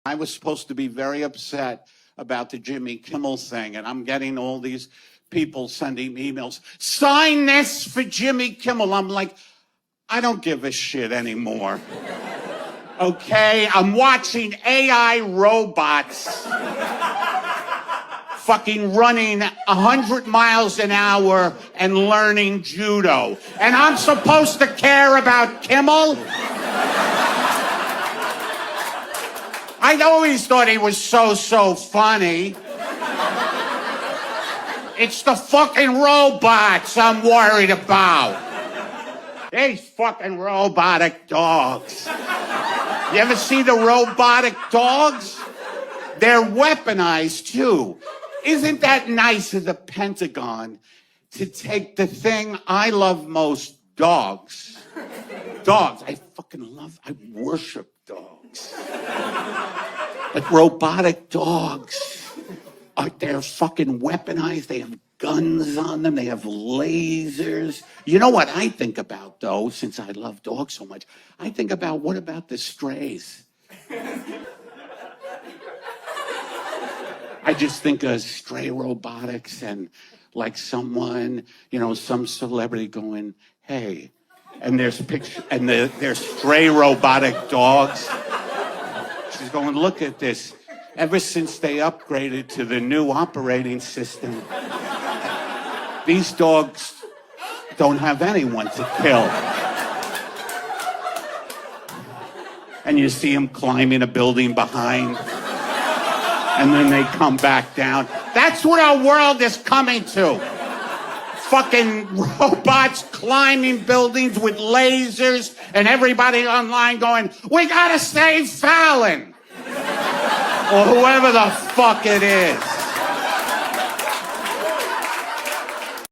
I was supposed to be very upset about the Jimmy Kimmel thing, and I'm getting all these people sending me emails, sign this for Jimmy Kimmel. I'm like, I don't give a shit anymore. Okay? I'm watching AI robots fucking running 100 miles an hour and learning judo. And I'm supposed to care about Kimmel? I always thought he was so funny. It's the fucking robots I'm worried about. These fucking robotic dogs. You ever see the robotic dogs? They're weaponized too. Isn't that nice of the Pentagon to take the thing I love most, dogs? Dogs. I worship dogs. But robotic dogs, they're fucking weaponized. They have guns on them. They have lasers. You know what I think about, though, since I love dogs so much? I think about, what about the strays? I just think of stray robotics and like someone, some celebrity going, hey, and there's picture, and there's stray robotic dogs. She's going, look at this. Ever since they upgraded to the new operating system, these dogs don't have anyone to kill. And you see them climbing a building behind, and then they come back down. That's what our world is coming to. Fucking robots climbing buildings with lasers, and everybody online going, we gotta save Fallon! Or whoever the fuck it is.